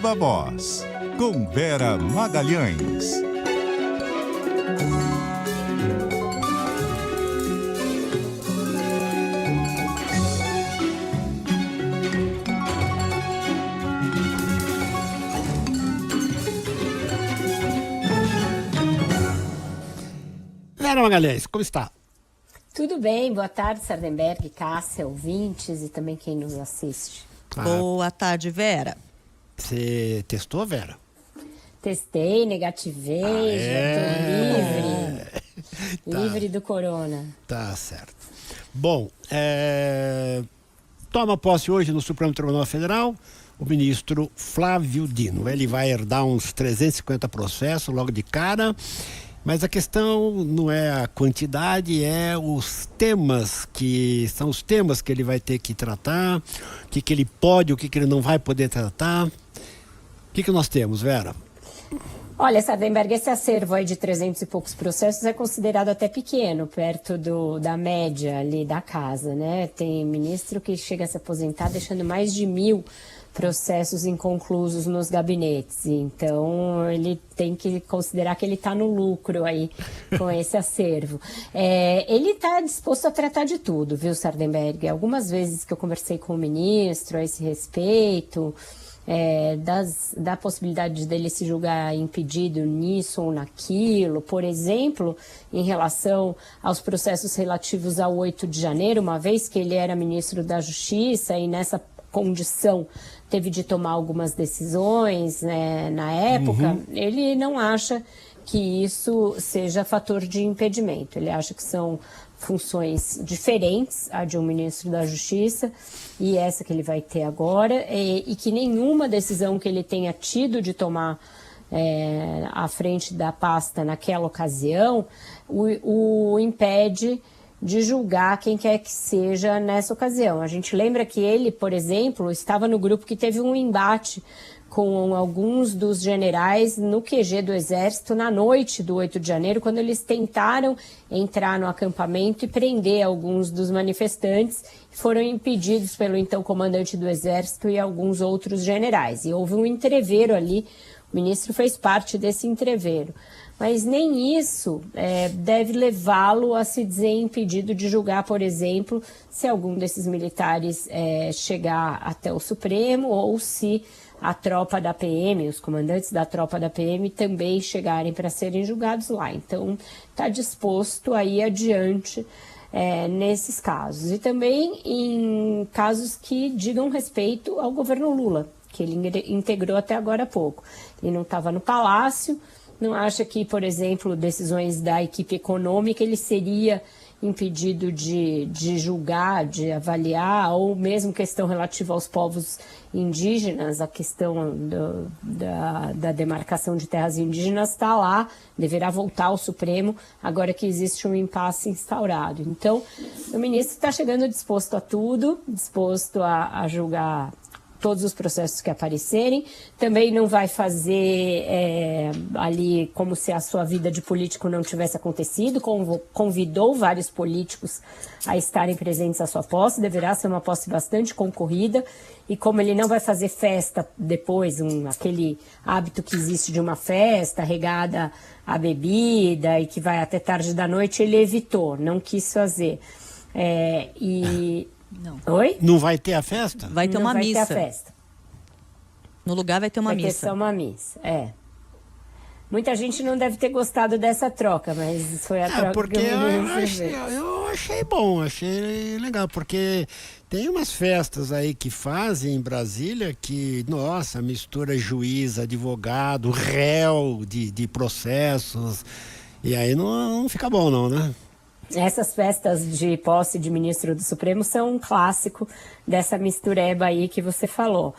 Viva Voz, com Vera Magalhães. Vera Magalhães, como está? Tudo bem, boa tarde, Sardenberg, Cássia, ouvintes e também quem nos assiste. Boa tarde, Vera. Você testou, Vera? Testei, negativei, já tô livre do corona. Tá certo. Bom, toma posse hoje no Supremo Tribunal Federal o ministro Flávio Dino. Ele vai herdar uns 350 processos logo de cara. Mas a questão não é a quantidade, é os temas que são os temas que ele vai ter que tratar, o que ele pode, o que ele não vai poder tratar. O que nós temos, Vera? Olha, Sardenberg, esse acervo aí de 300 e poucos processos é considerado até pequeno, perto da média ali da casa, né? Tem ministro que chega a se aposentar deixando mais de 1.000 processos inconclusos nos gabinetes. Então, ele tem que considerar que ele está no lucro aí com esse acervo. Ele está disposto a tratar de tudo, viu, Sardenberg? Algumas vezes que eu conversei com o ministro a esse respeito, da possibilidade dele se julgar impedido nisso ou naquilo, por exemplo, em relação aos processos relativos ao 8 de janeiro, uma vez que ele era ministro da Justiça e nessa condição teve de tomar algumas decisões, né, na época, ele não acha que isso seja fator de impedimento. Ele acha que são funções diferentes, a de um ministro da Justiça e essa que ele vai ter agora, e que nenhuma decisão que ele tenha tido de tomar à frente da pasta naquela ocasião o impede de julgar quem quer que seja nessa ocasião. A gente lembra que ele, por exemplo, estava no grupo que teve um embate com alguns dos generais no QG do Exército na noite do 8 de janeiro, quando eles tentaram entrar no acampamento e prender alguns dos manifestantes, foram impedidos pelo então comandante do Exército e alguns outros generais. E houve um entrevero ali, o ministro fez parte desse entrevero. Mas nem isso deve levá-lo a se dizer impedido de julgar, por exemplo, se algum desses militares chegar até o Supremo ou se a tropa da PM, os comandantes da tropa da PM também chegarem para serem julgados lá. Então, está disposto a ir adiante nesses casos. E também em casos que digam respeito ao governo Lula, que ele integrou até agora há pouco. Ele não estava no Palácio, não acha que, por exemplo, decisões da equipe econômica ele seria impedido de julgar, de avaliar, ou mesmo questão relativa aos povos indígenas, a questão da demarcação de terras indígenas está lá, deverá voltar ao Supremo, agora que existe um impasse instaurado. Então, o ministro está chegando disposto a tudo, disposto a julgar todos os processos que aparecerem, também não vai fazer ali como se a sua vida de político não tivesse acontecido, convidou vários políticos a estarem presentes à sua posse, deverá ser uma posse bastante concorrida, e como ele não vai fazer festa depois, aquele hábito que existe de uma festa regada à bebida e que vai até tarde da noite, ele evitou, não quis fazer. Não. Oi? Não vai ter a festa? Vai ter uma não missa. Vai ter a festa. No lugar vai ter uma Vai ter missa. só uma missa, Muita gente não deve ter gostado dessa troca, mas foi a troca porque que eu eu achei bom, achei legal, porque tem umas festas aí que fazem em Brasília que, nossa, mistura juiz, advogado, réu de processos, e aí não fica bom não, né? Essas festas de posse de ministro do Supremo são um clássico dessa mistureba aí que você falou.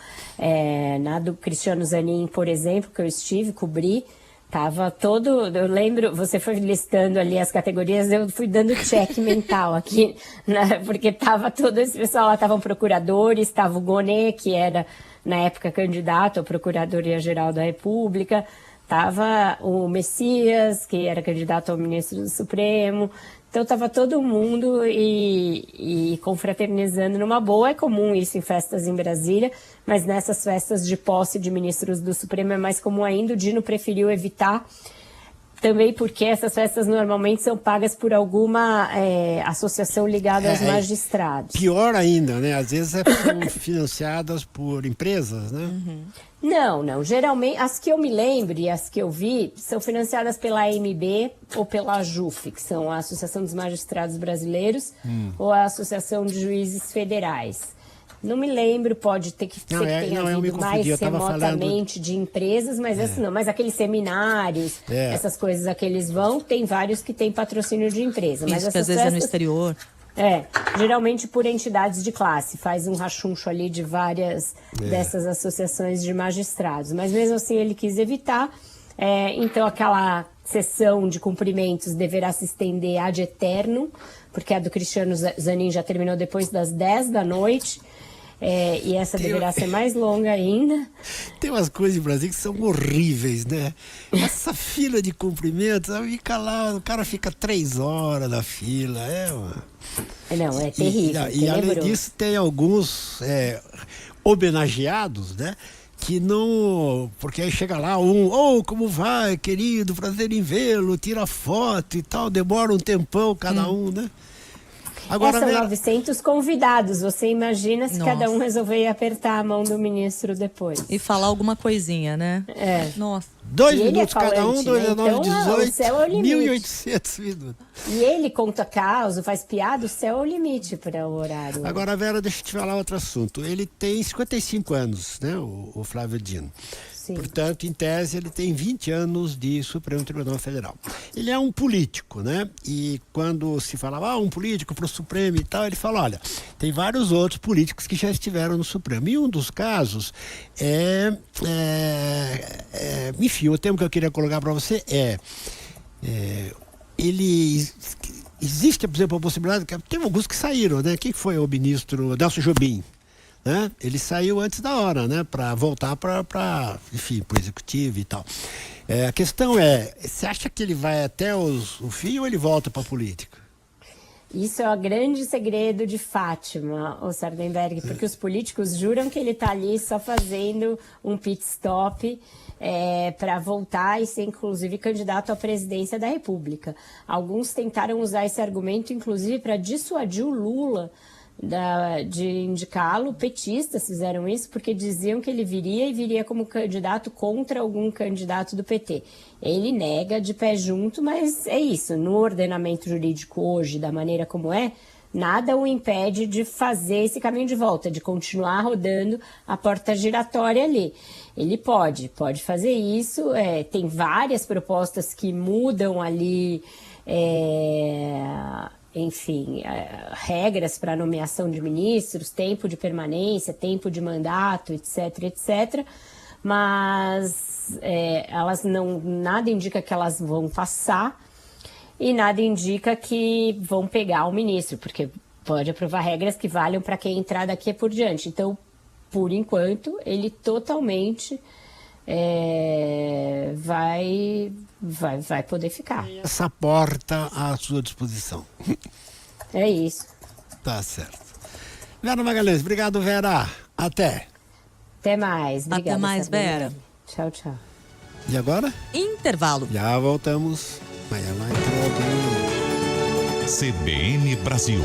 Na do Cristiano Zanin, por exemplo, que eu cobri, tava todo... Eu lembro, você foi listando ali as categorias, eu fui dando check mental aqui, né, porque tava todo esse pessoal lá, estavam procuradores, estava o Gonê, que era, na época, candidato à Procuradoria-Geral da República, estava o Messias, que era candidato ao ministro do Supremo. Então estava todo mundo e confraternizando numa boa. É comum isso em festas em Brasília, mas nessas festas de posse de ministros do Supremo é mais comum ainda. O Dino preferiu evitar, também porque essas festas normalmente são pagas por alguma associação ligada aos magistrados. Pior ainda, né? Às vezes são financiadas por empresas, né? Não. Geralmente, as que eu me lembro e as que eu vi são financiadas pela AMB ou pela AJUF, que são a Associação dos Magistrados Brasileiros ou a Associação de Juízes Federais. Não me lembro, pode ter que ser que tenha havido mais remotamente de empresas, mas essa não. Mas aqueles seminários, essas coisas a que eles vão, tem vários que têm patrocínio de empresa. Mas isso, que às vezes é no exterior. Geralmente por entidades de classe, faz um rachuncho ali de várias dessas associações de magistrados. Mas mesmo assim ele quis evitar, então aquela sessão de cumprimentos deverá se estender ad eterno, porque a do Cristiano Zanin já terminou depois das 10 da noite. E essa deverá ser mais longa ainda. Tem umas coisas em Brasília que são horríveis, né? Essa fila de cumprimentos, fica lá, o cara fica 3 horas na fila. Não, é terrível. E além disso, tem alguns homenageados, né? Que não. Porque aí chega lá como vai, querido, prazer em vê-lo, tira foto e tal, demora um tempão cada um, né? Agora, são 900 convidados. Você imagina se cada um resolver ir apertar a mão do ministro depois. E falar alguma coisinha, né? Nossa. 2 minutos cada um, 2, 19, 18, o céu é o limite. 1.800 minutos. E ele conta caos, faz piada, o céu é o limite para o horário. Agora, Vera, deixa eu te falar outro assunto. Ele tem 55 anos, né, o Flávio Dino. Sim. Portanto, em tese, ele tem 20 anos de Supremo Tribunal Federal. Ele é um político, né? E quando se falava, um político para o Supremo e tal, ele fala, olha, tem vários outros políticos que já estiveram no Supremo. E um dos casos enfim, o termo que eu queria colocar para você existe, por exemplo, a possibilidade, tem alguns que saíram, né? Quem foi o ministro Nelson Jobim? Né? Ele saiu antes da hora, né? Para voltar para o executivo e tal. A questão você acha que ele vai até o fim ou ele volta para a política? Isso é o grande segredo de Fátima, o Sardenberg, porque os políticos juram que ele está ali só fazendo um pit stop para voltar e ser, inclusive, candidato à presidência da República. Alguns tentaram usar esse argumento, inclusive, para dissuadir o Lula de indicá-lo. Petistas fizeram isso porque diziam que ele viria como candidato contra algum candidato do PT. Ele nega de pé junto, mas é isso. No ordenamento jurídico hoje, da maneira como nada o impede de fazer esse caminho de volta, de continuar rodando a porta giratória ali. Ele pode fazer isso. Tem várias propostas que mudam ali enfim, regras para nomeação de ministros, tempo de permanência, tempo de mandato, etc. Mas nada indica que elas vão passar e nada indica que vão pegar o ministro, porque pode aprovar regras que valham para quem entrar daqui por diante. Então, por enquanto, ele totalmente vai poder ficar. Essa porta à sua disposição. É isso. Tá certo. Vera Magalhães, obrigado, Vera. Até mais. Obrigada, até mais, Vera. Tchau, tchau. E agora? Intervalo. Já voltamos. Mas ela entrou bem. CBN Brasil.